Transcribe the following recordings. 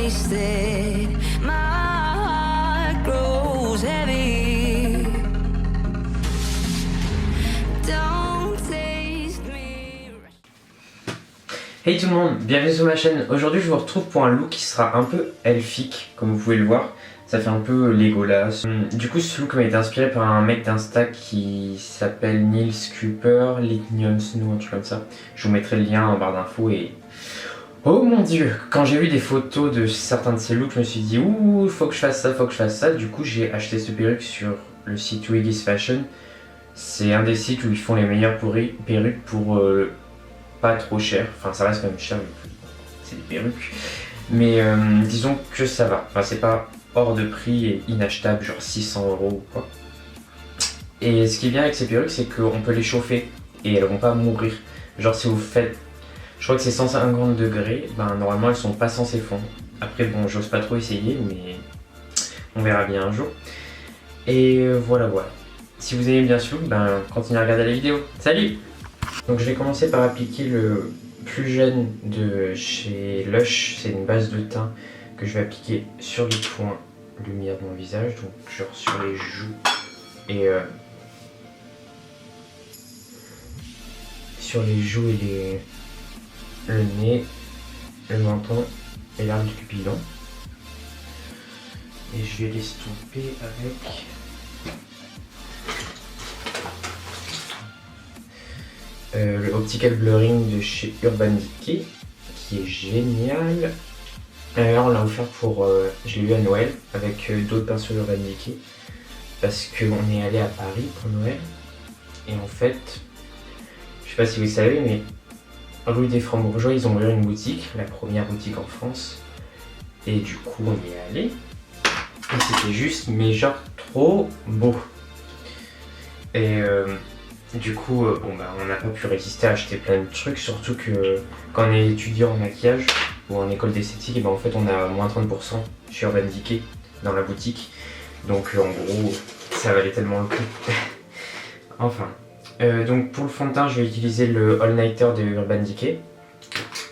wasted. My heart grows heavy. Don't taste me. Hey tout le monde, bienvenue sur ma chaîne. Aujourd'hui je vous retrouve pour un look qui sera un peu elfique, comme vous pouvez le voir. Ça fait un peu Legolas. Du coup ce look m'a été inspiré par un mec d'Insta qui s'appelle Niels Cooper, Lithium Snow, un truc comme ça. Je vous mettrai le lien en barre d'infos et... Oh mon dieu, quand j'ai vu des photos de certains de ces looks, je me suis dit ouh, faut que je fasse ça, faut que je fasse ça. Du coup j'ai acheté ce perruque sur le site Wiggis Fashion. C'est un des sites où ils font les meilleures perruques pour pas trop cher. Enfin ça reste quand même cher, c'est des perruques. Mais disons que ça va. Enfin c'est pas hors de prix et inachetable, genre 600 € ou quoi. Et ce qui est bien avec ces perruques, c'est qu'on peut les chauffer et elles vont pas mourir. Genre si vous faites, je crois que c'est 150 degrés, ben normalement elles sont pas censées fondre. Après bon, j'ose pas trop essayer, mais on verra bien un jour. Et voilà. Si vous aimez bien ce look, ben continuez à regarder la vidéo. Salut! Donc je vais commencer par appliquer le plus jeune de chez Lush. C'est une base de teint que je vais appliquer sur les points lumière de mon visage, donc genre sur les joues et le nez, le menton et l'arbre du cupidon. Et je vais l'estomper avec le Optical Blurring de chez Urban Decay, qui est génial. Alors on l'a offert pour, je l'ai eu à Noël avec d'autres pinceaux Urban Decay parce qu'on est allé à Paris pour Noël et en fait, je sais pas si vous savez, mais rue des Francs-Bourgeois ils ont ouvert une boutique, la première boutique en France, et du coup on y est allé et c'était juste mais genre trop beau. Et du coup bon bah on n'a pas pu résister à acheter plein de trucs, surtout que quand on est étudiant en maquillage ou en école d'esthétique, et ben en fait on a moins 30% chez Urban Decay dans la boutique, donc en gros ça valait tellement le coup. Enfin donc pour le fond de teint je vais utiliser le All Nighter de Urban Decay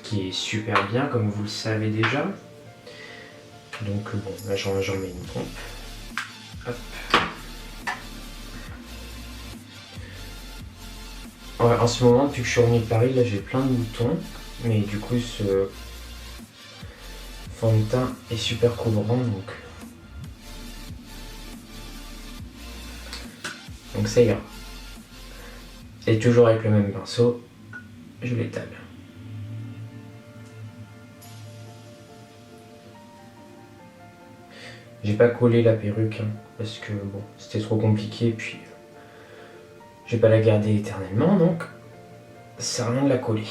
qui est super bien comme vous le savez déjà. Donc bon là j'en mets une pompe. Hop. Ouais, en ce moment depuis que je suis revenu de Paris là j'ai plein de boutons, mais du coup ce fond de teint est super couvrant, donc ça ira. Et toujours avec le même pinceau, je l'étale. J'ai pas collé la perruque parce que bon c'était trop compliqué, puis je vais pas la garder éternellement, donc ça sert à rien de la coller.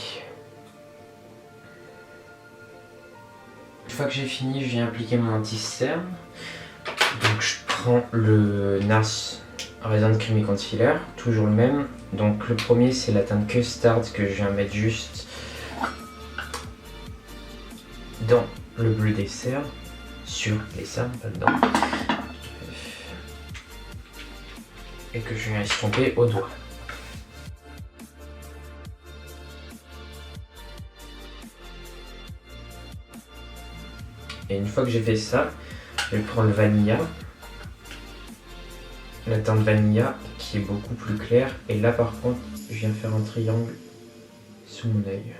Une fois que j'ai fini, je viens appliquer mon anti-cerne. Donc je prends le NARS Resin Creamy Concealer, toujours le même. Donc le premier c'est la teinte Custard que je viens mettre juste dans le bleu des cernes, sur les cernes, pas dedans. Et que je viens estomper au doigt. Et une fois que j'ai fait ça, je vais prendre le Vanilla, la teinte Vanilla qui est beaucoup plus claire, et là par contre je viens faire un triangle sous mon œil.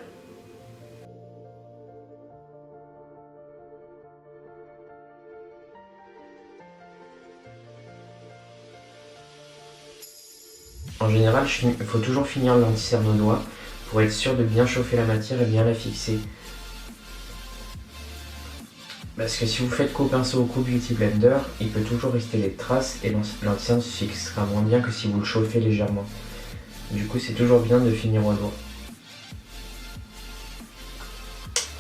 En général il faut toujours finir l'anti-cerne au doigt pour être sûr de bien chauffer la matière et bien la fixer. Parce que si vous faites qu'au pinceau ou qu'au Beauty Blender, il peut toujours rester des traces et l'anti-cerne se fixera moins bien que si vous le chauffez légèrement. Du coup c'est toujours bien de finir au doigt.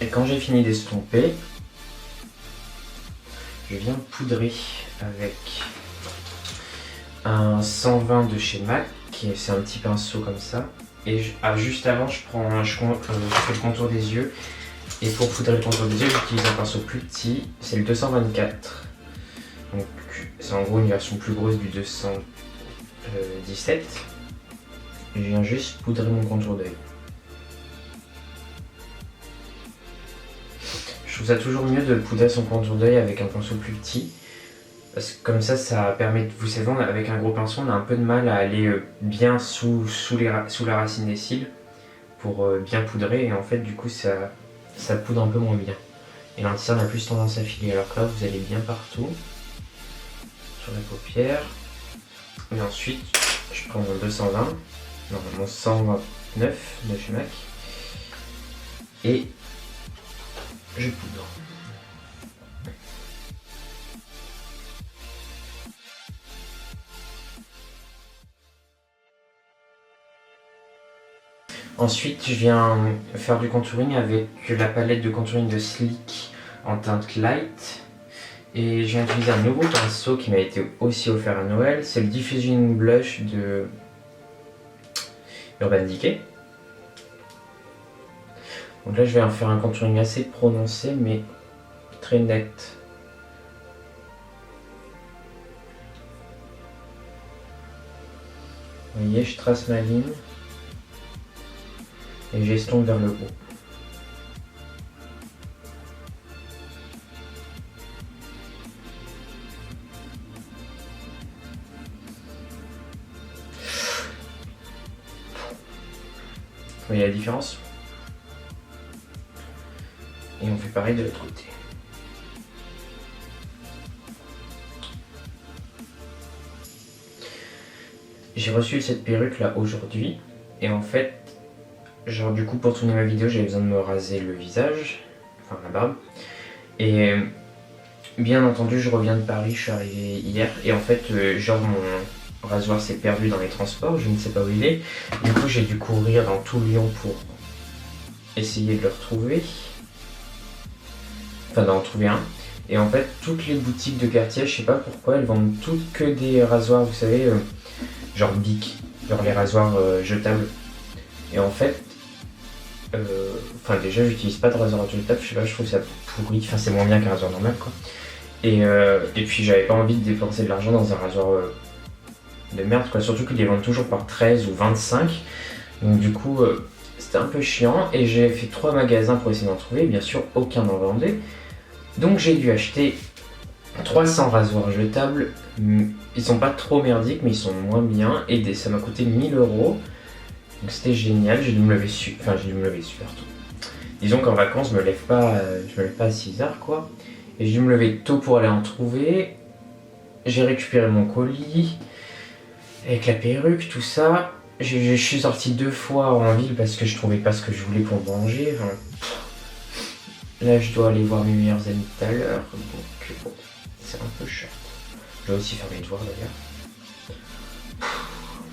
Et quand j'ai fini d'estomper, je viens poudrer avec un 120 de chez MAC, c'est un petit pinceau comme ça. Et juste avant je fais le contour des yeux. Et pour poudrer le contour des yeux, j'utilise un pinceau plus petit, c'est le 224. Donc c'est en gros une version plus grosse du 217. Et je viens juste poudrer mon contour d'œil. Je trouve ça toujours mieux de poudrer son contour d'œil avec un pinceau plus petit. Parce que comme ça permet, vous savez, avec un gros pinceau, on a un peu de mal à aller bien sous la racine des cils pour bien poudrer. Et en fait, du coup, ça poudre un peu moins bien. Et l'anti-cerne a plus tendance à filer. Alors que là, vous allez bien partout, sur la paupière. Et ensuite, je prends mon 220, non, mon 129 de chez MAC. Et je poudre. Ensuite, je viens faire du contouring avec la palette de contouring de Sleek en teinte light. Et je viens d'utiliser un nouveau pinceau qui m'a été aussi offert à Noël. C'est le Diffusing Blush de Urban Decay. Donc là, je vais en faire un contouring assez prononcé, mais très net. Vous voyez, je trace ma ligne. Et j'estompe vers le haut. Vous voyez la différence? Et on fait pareil de l'autre côté. J'ai reçu cette perruque là aujourd'hui. Et en fait, genre du coup pour tourner ma vidéo j'avais besoin de me raser le visage, enfin la barbe. Et bien entendu je reviens de Paris, je suis arrivé hier. Et en fait genre mon rasoir s'est perdu dans les transports, je ne sais pas où il est. Du coup j'ai dû courir dans tout Lyon pour essayer de le retrouver. Enfin d'en trouver un. Et en fait toutes les boutiques de quartier, je sais pas pourquoi, elles vendent toutes que des rasoirs, vous savez, genre Bic, genre les rasoirs jetables. Et en fait, enfin déjà j'utilise pas de rasoir jetable, je sais pas, je trouve ça pourri, enfin c'est moins bien qu'un rasoir normal quoi. Et puis j'avais pas envie de dépenser de l'argent dans un rasoir de merde quoi, surtout qu'ils les vendent toujours par 13 ou 25. Donc du coup c'était un peu chiant et j'ai fait 3 magasins pour essayer d'en trouver, bien sûr aucun n'en vendait. Donc j'ai dû acheter 300 rasoirs jetables, ils sont pas trop merdiques mais ils sont moins bien et ça m'a coûté 1000 €. Donc c'était génial, j'ai dû me lever super tôt. Disons qu'en vacances, je me lève pas à 6h quoi. Et j'ai dû me lever tôt pour aller en trouver. J'ai récupéré mon colis, avec la perruque, tout ça. Je suis sorti 2 fois en ville parce que je trouvais pas ce que je voulais pour manger. Enfin, là je dois aller voir mes meilleurs amis tout à l'heure. Donc bon, c'est un peu short. Je dois aussi faire mes devoirs d'ailleurs.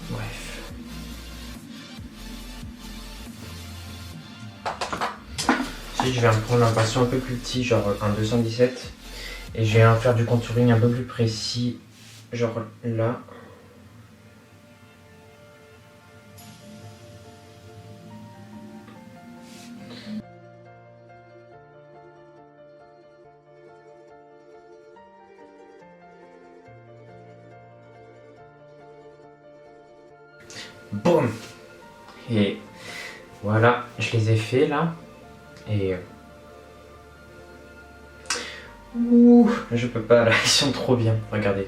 Bref. Ensuite, je vais me prendre un pinceau un peu plus petit, genre un 217. Et je vais faire du contouring un peu plus précis, genre là. Boum! Et voilà, je les ai fait là. Et ouh, je peux pas là, ils sont trop bien, regardez.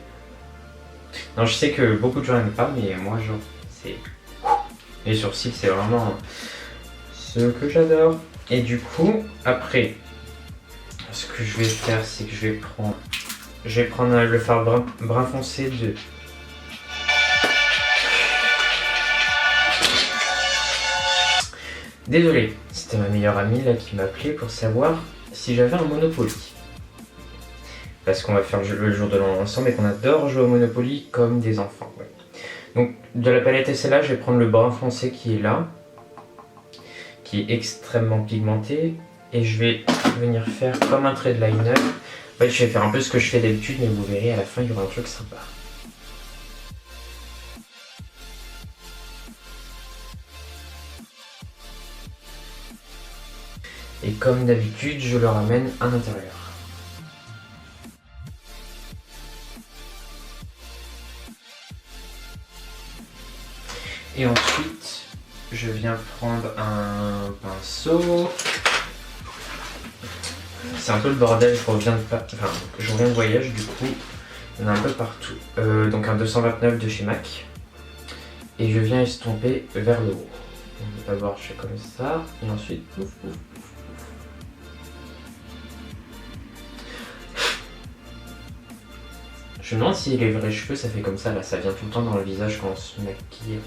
Non, je sais que beaucoup de gens n'aiment pas, mais moi genre c'est... Les sourcils c'est vraiment ce que j'adore. Et du coup, après, ce que je vais faire, c'est que je vais prendre le fard brun foncé de... Désolé, c'était ma meilleure amie là qui m'appelait pour savoir si j'avais un Monopoly. Parce qu'on va faire le jour de l'an ensemble et qu'on adore jouer au Monopoly comme des enfants. Ouais. Donc de la palette SLA, je vais prendre le brun foncé qui est là, qui est extrêmement pigmenté. Et je vais venir faire comme un trait de liner. En fait, je vais faire un peu ce que je fais d'habitude, mais vous verrez à la fin, il y aura un truc sympa. Et comme d'habitude, je le ramène à l'intérieur. Et ensuite, je viens prendre un pinceau. c'est un peu le bordel, je reviens de voyage, du coup, il y en a un peu partout. Donc un 229 de chez MAC. Et je viens estomper vers le haut. Donc d'abord je fais comme ça, et ensuite pouf pouf pouf pouf. Je me demande si les vrais cheveux ça fait comme ça, là ça vient tout le temps dans le visage quand on se maquille.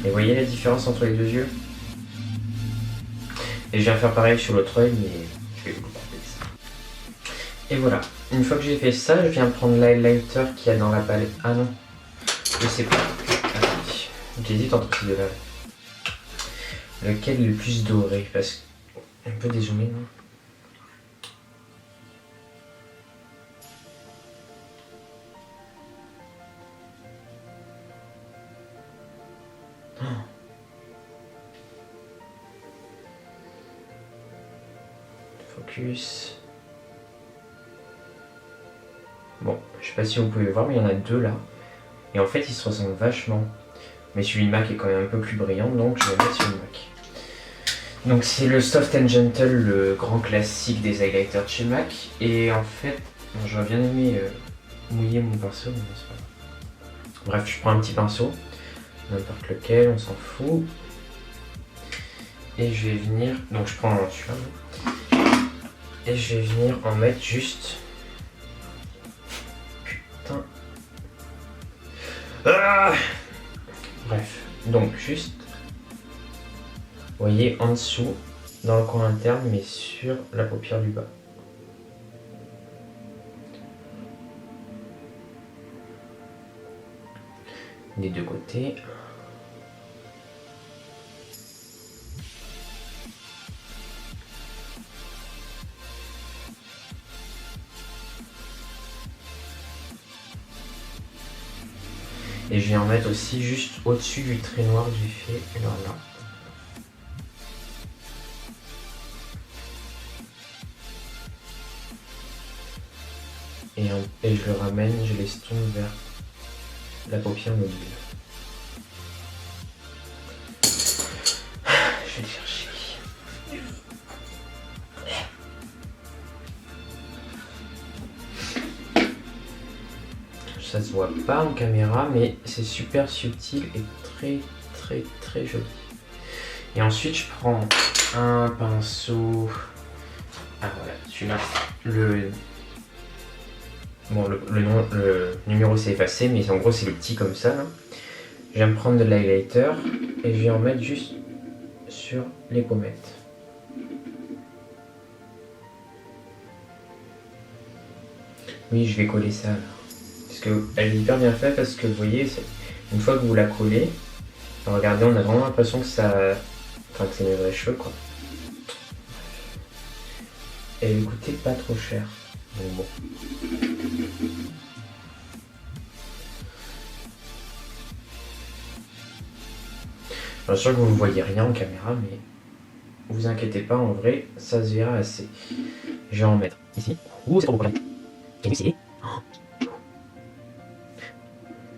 Et vous voyez la différence entre les deux yeux? Et je viens faire pareil sur l'autre œil, mais je vais vous le couper ça. Et voilà, une fois que j'ai fait ça, je viens prendre l'highlighter qu'il y a dans la palette. Ah non, je sais pas. Attendez, j'hésite entre ces deux-là. Lequel est le plus doré? Parce que... Un peu dézoomé, non? Focus. Bon, je sais pas si vous pouvez voir, mais il y en a deux là. Et en fait, ils se ressemblent vachement. Mais celui de MAC est quand même un peu plus brillant, donc je vais mettre celui de MAC. Donc c'est le Soft and Gentle, le grand classique des highlighters de chez MAC. Et en fait, bon, j'aurais bien aimé mouiller mon pinceau, mais c'est pas grave. Bref, je prends un petit pinceau, n'importe lequel, on s'en fout. Et je vais venir, donc je prends celui-là. Et je vais venir en mettre juste... Putain. Ah, bref, donc juste... Vous voyez en dessous, dans le coin interne, mais sur la paupière du bas. Des deux côtés. Et je vais en mettre aussi juste au-dessus du trait noir que j'ai fait, voilà. Et je le ramène, je l'estompe vers la paupière mobile. Je vais le chercher. Ça se voit pas en caméra, mais c'est super subtil et très joli. Et ensuite je prends un pinceau. Ah voilà, celui-là. Bon, le numéro s'est effacé, mais en gros c'est le petit comme ça. Là. Je viens me prendre de l'highlighter et je vais en mettre juste sur les pommettes. Oui, je vais coller ça là. Parce qu'elle est hyper bien faite parce que vous voyez, une fois que vous la collez, regardez, on a vraiment l'impression que ça. Enfin, que c'est mes vrais cheveux quoi. Et elle coûtait pas trop cher. Donc bon. Bien sûr que vous ne voyez rien en caméra, mais vous inquiétez pas, en vrai, ça se verra assez. Je vais en mettre ici. Ouh, c'est trop beau quand même. Et lui, c'est...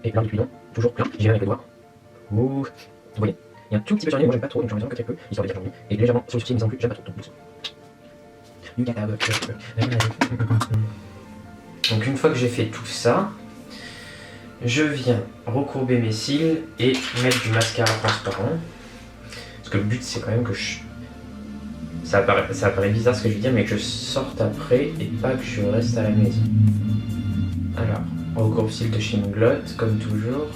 Et là, du pilon, toujours plein, j'y vais avec les doigts. Ouh, vous voyez, il y a un tout petit peu sur les nez, moi j'aime pas trop, donc j'en mets que très peu, histoire de dire que j'en ai. Et légèrement sur le sourcil, mais non plus, j'aime pas trop, donc donc une fois que j'ai fait tout ça, je viens recourber mes cils et mettre du mascara transparent. Parce que le but c'est quand même que ça paraît bizarre ce que je veux dire, mais que je sorte après et pas que je reste à la maison. Alors, recourbe-cils de chez Inglot, comme toujours.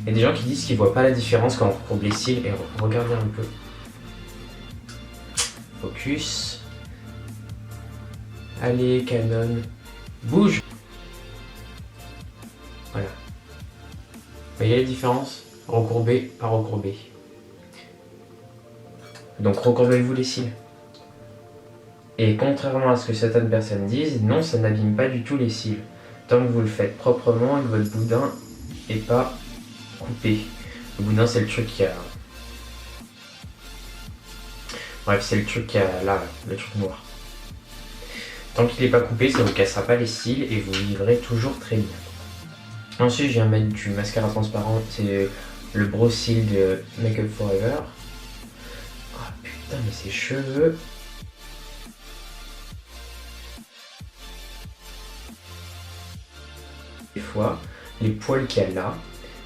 Il y a des gens qui disent qu'ils voient pas la différence quand on recourbe les cils, et regardez un peu. Focus. Allez, Canon. Bouge. Voilà. Vous voyez la différence? Recourbé, pas recourbé. Donc recourbez-vous les cils. Et contrairement à ce que certaines personnes disent, non, ça n'abîme pas du tout les cils. Tant que vous le faites proprement et que votre boudin n'est pas coupé. Le boudin, c'est le truc qui a... Bref, c'est le truc qui a là, le truc noir. Tant qu'il n'est pas coupé, ça ne vous cassera pas les cils et vous vivrez toujours très bien. Ensuite, je viens mettre du mascara transparent. C'est le Brow Seal de Make Up For Ever. Oh putain, mais ses cheveux... Des fois, les poils qu'il y a là,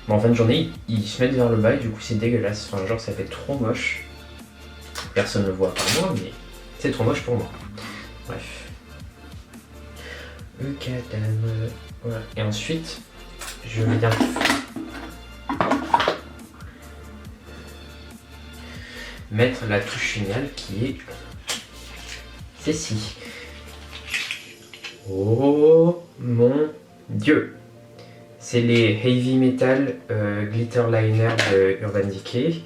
en fin de journée, ils se mettent vers le bas et du coup c'est dégueulasse. Enfin, genre ça fait trop moche. Personne ne le voit par moi, mais c'est trop moche pour moi. Bref. Le cadavre. Voilà. Et ensuite, je viens mettre la touche finale qui est celle-ci. Oh mon Dieu! C'est les Heavy Metal Glitter Liner de Urban Decay.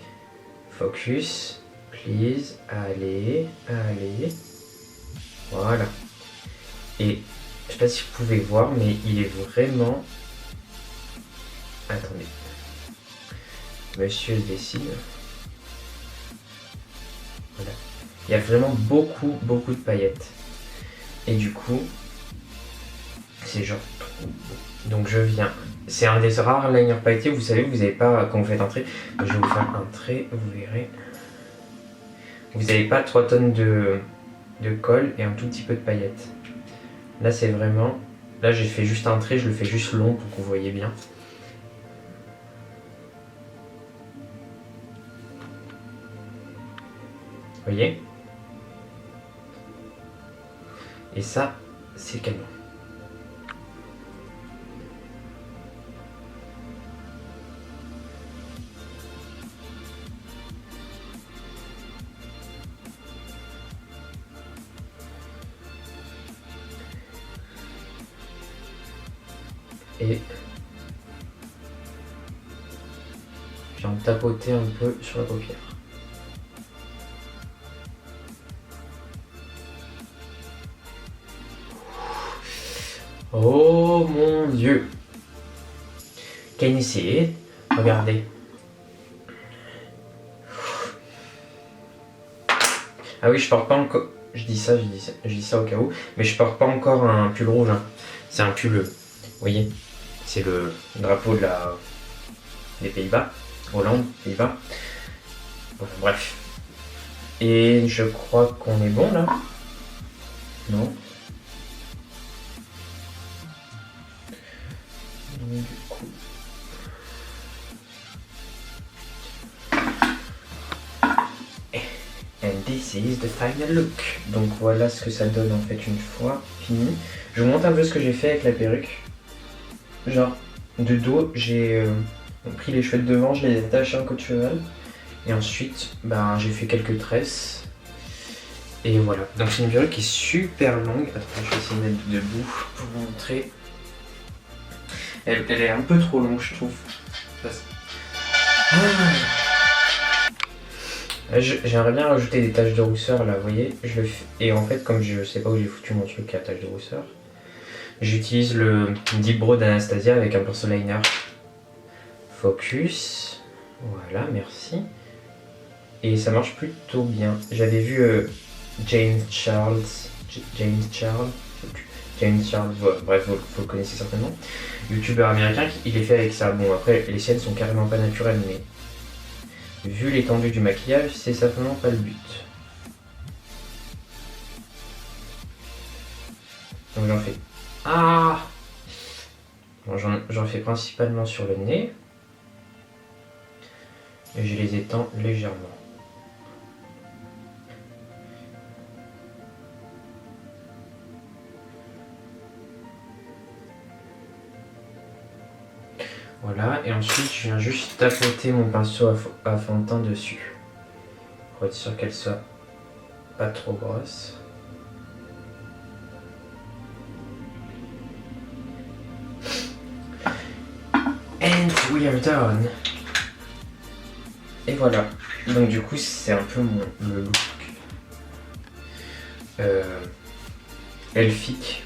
Focus, please, allez, allez. Voilà. Et je sais pas si vous pouvez voir, mais il est vraiment... Attendez. Monsieur dessine. Voilà. Il y a vraiment beaucoup de paillettes. Et du coup, c'est genre trop beau. Donc je viens. C'est un des rares liners pailletés. Vous savez, vous n'avez pas, quand vous faites un trait, je vais vous faire un trait, vous verrez. Vous n'avez pas 3 tonnes de colle et un tout petit peu de paillettes. Là, c'est vraiment. Là, j'ai fait juste un trait, je le fais juste long pour que vous voyez bien. Vous voyez? Et ça, c'est canon. Et je viens tapoter un peu sur la paupière. Oh mon Dieu! Can you see it? Regardez. Ah oui, je porte pas encore. Je dis ça au cas où, mais je porte pas encore un pull rouge. Hein. C'est un pull. Vous voyez? C'est le drapeau des Pays-Bas, Hollande, Pays-Bas. Voilà, bref. Et je crois qu'on est bon là. Non? Donc, du coup. And this is the final look. Donc voilà ce que ça donne en fait une fois fini. Je vous montre un peu ce que j'ai fait avec la perruque. Genre, de dos, j'ai pris les cheveux de devant, je les ai attachés en queue de cheval. Et ensuite, ben, j'ai fait quelques tresses. Et voilà. Donc c'est une perruque qui est super longue. Attends, je vais essayer de mettre debout pour vous montrer. Elle est un peu trop longue, je trouve. J'aimerais bien rajouter des taches de rousseur là, vous voyez. Je le fais. Et en fait, comme je sais pas où j'ai foutu mon truc à taches de rousseur, j'utilise le Deep Brow d'Anastasia avec un pinceau liner. Focus. Voilà, merci. Et ça marche plutôt bien. J'avais vu James Charles, bref, vous le connaissez certainement. Youtubeur américain, il est fait avec ça. Bon, après, les siennes sont carrément pas naturelles, mais vu l'étendue du maquillage, c'est certainement pas le but. Donc j'en fais. Ah bon, j'en fais principalement sur le nez. Et je les étends légèrement. Voilà, et ensuite je viens juste tapoter mon pinceau à fond de teint dessus. Pour être sûr qu'elle soit pas trop grosse. And we are done. Et voilà. Donc du coup c'est un peu le look elfique.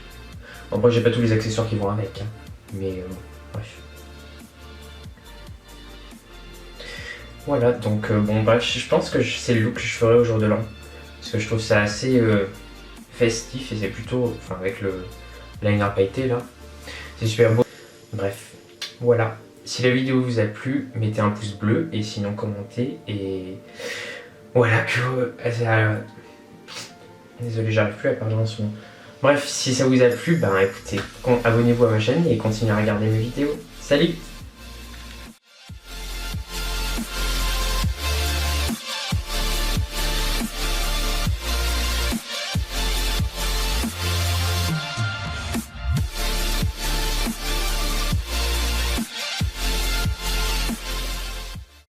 Bon, après j'ai pas tous les accessoires qui vont avec, hein. Mais bref. Voilà, donc bon bref, je pense que c'est le look que je ferai au jour de l'an. Parce que je trouve ça assez festif et c'est plutôt, enfin avec le liner pailleté là, c'est super beau. Bref, voilà. Si la vidéo vous a plu, mettez un pouce bleu et sinon commentez et voilà que... désolé, j'arrive plus à parler en ce moment. Bref, si ça vous a plu, ben écoutez, abonnez-vous à ma chaîne et continuez à regarder mes vidéos. Salut!